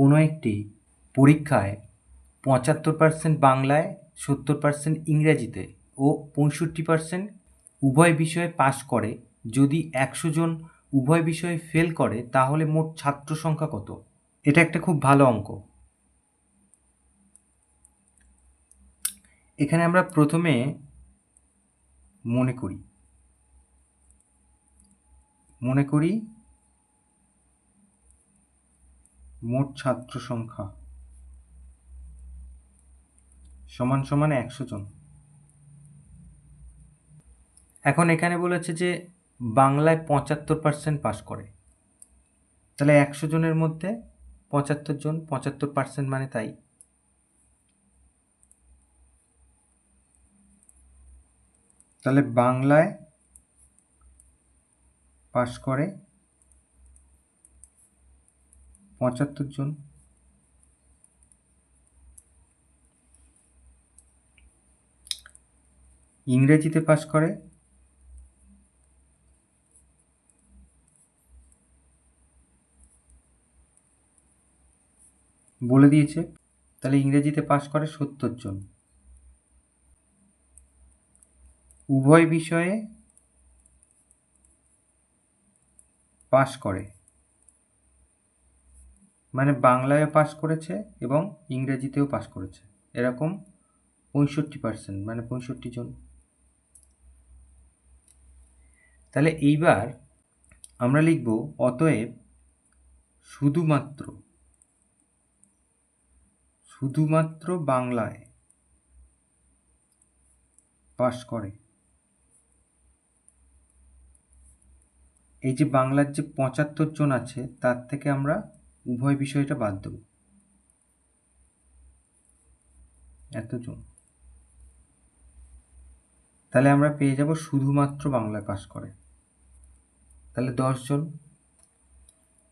কোনো একটি পরীক্ষায় ৭৫% বাংলায়, ৭০% ইংরেজিতে ও ৬৫% উভয় বিষয়ে পাশ করে, যদি ১০০ জন উভয় বিষয়ে ফেল করে তাহলে মোট ছাত্র সংখ্যা কত? এটা একটা খুব ভালো অঙ্ক। এখানে আমরা প্রথমে মনে করি মোট ছাত্র সংখ্যা সমান সমান ১০০ জন। এখন এখানে বলেছে যে বাংলায় ৭৫% পাস করে, তাহলে ১০০ জনের মধ্যে ৭৫ জন, ৭৫% মানে তাই। তাহলে বাংলায় পাস করে ৭৫ জন, ইংরেজিতে পাস করে বলে দিয়েছে, তাহলে ইংরেজিতে পাস করে ৭০ জন, উভয় বিষয়ে পাস করে মানে বাংলায়ও পাস করেছে এবং ইংরেজিতেও পাস করেছে, এরকম ৬৫% মানে ৬৫ জন। তাহলে এইবার আমরা লিখব অতএব শুধুমাত্র বাংলায় পাস করে, এই যে বাংলার যে ৭৫ জন আছে তার থেকে আমরা উভয় বিষয়টা বাদ দেব, এতজন। তাহলে আমরা পেয়ে যাব শুধুমাত্র বাংলায় পাস করে, তাহলে ১০ জন।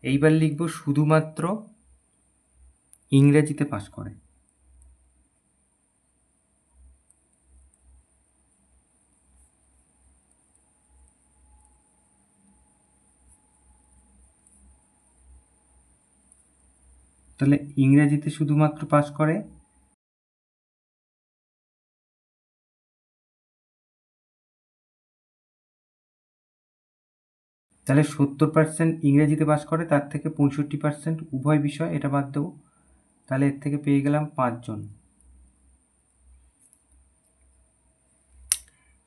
এইবার লিখব শুধুমাত্র ইংরেজিতে পাস করে, তাহলে ইংরেজিতে শুধুমাত্র পাস করে তাহলে ৭০% ইংরেজিতে পাস করে, তার থেকে ৬৫% উভয় বিষয়, এটা বাদ দেবো, তাহলে এর থেকে পেয়ে গেলাম ৫ জন।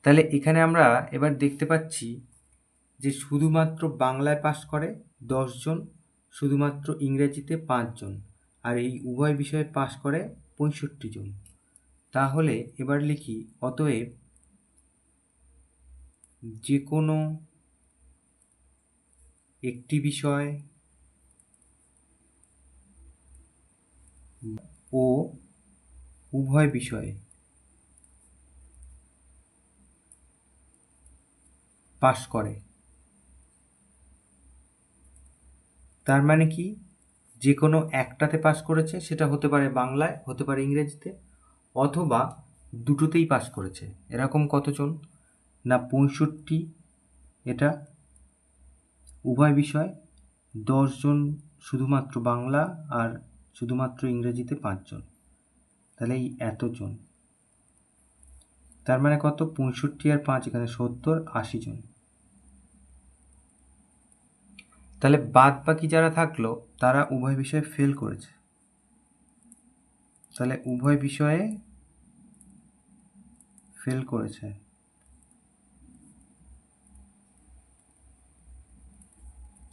তাহলে এখানে আমরা এবার দেখতে পাচ্ছি যে শুধুমাত্র বাংলায় পাস করে ১০ জন, শুধুমাত্র ইংরেজিতে ৫ জন, আর এই উভয় বিষয়ে পাস করে ৬৫ জন। তাহলে এবার লিখি অতএব যে কোনো একটি বিষয় ও উভয় বিষয়ে পাস করে, তার মানে কি, যে কোনো একটাতে পাস করেছে, সেটা হতে পারে বাংলায়, হতে পারে ইংরেজিতে, অথবা দুটোতেই পাস করেছে, এরকম কতজন না ৬৫, এটা উভয় বিষয়, ১০ জন শুধুমাত্র বাংলা, আর শুধুমাত্র ইংরেজিতে ৫ জন, তাহলে এই এতজন। তার মানে কত, ৬৫ আর ৫ এখানে ৭০, ৮০ জন। তাহলে বাদ বাকি যারা থাকলো তারা উভয় বিষয়ে ফেল করেছে, তাহলে উভয় বিষয়ে ফেল করেছে,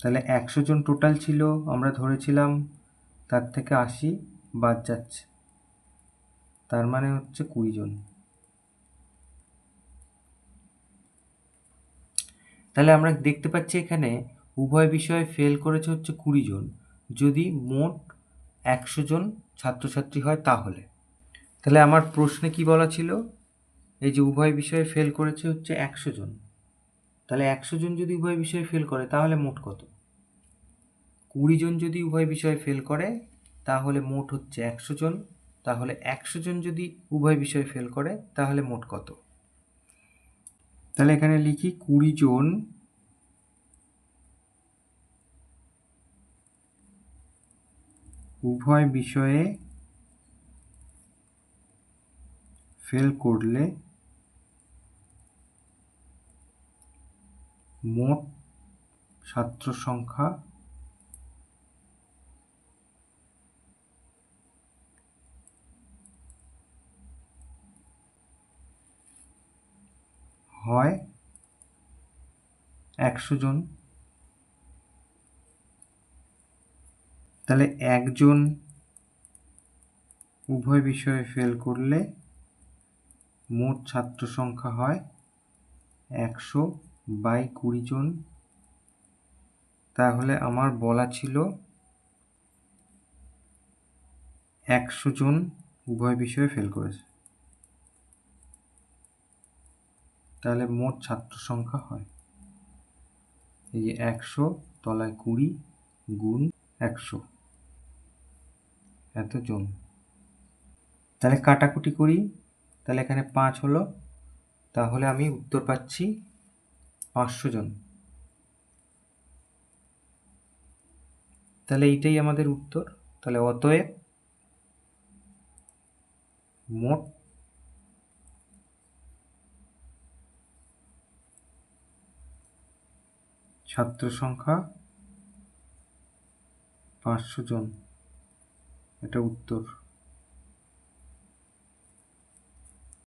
তাহলে ১০০ জন টোটাল ছিল, আমরা ধরেছিলাম, তার থেকে ৮০ বাদ যাচ্ছে, তার মানে হচ্ছে ২০ জন। তাহলে আমরা দেখতে পাচ্ছি এখানে উভয় বিষয়ে ফেল করেছে হচ্ছে ২০ জন, যদি মোট ১০০ জন ছাত্রছাত্রী হয় তাহলে। তাহলে আমার প্রশ্নে কি বলা ছিল, এই যে উভয় বিষয়ে ফেল করেছে হচ্ছে ১০০ জন, তাহলে ১০০ জন যদি উভয় বিষয়ে ফেল করে তাহলে মোট কত? ২০ জন যদি উভয় বিষয়ে ফেল করে তাহলে মোট হচ্ছে ১০০ জন, তাহলে ১০০ জন যদি উভয় বিষয়ে ফেল করে তাহলে মোট কত? তাহলে এখানে লিখি ২০ জন উভয় বিষয়ে ফেল করলে মোট ছাত্র সংখ্যা হয় 100 জন। তাহলে একজন উভয় বিষয়ে ফেল করলে মোট ছাত্র সংখ্যা হয় 100/20 জন। তাহলে আমার বলা ছিল 100 জন উভয় বিষয়ে ফেল করেছে, তাহলে মোট ছাত্র সংখ্যা হয় এই যে 100 তলায় 20 গুণ 100 এতজন। তাহলে কাটাকুটি করি, তাহলে এখানে 5 হলো, তাহলে আমি উত্তর পাচ্ছি 500 জন। তাহলে এইটাই আমাদের উত্তর। তাহলে অতএব মোট ছাত্র সংখ্যা 500 জন, এটা উত্তর।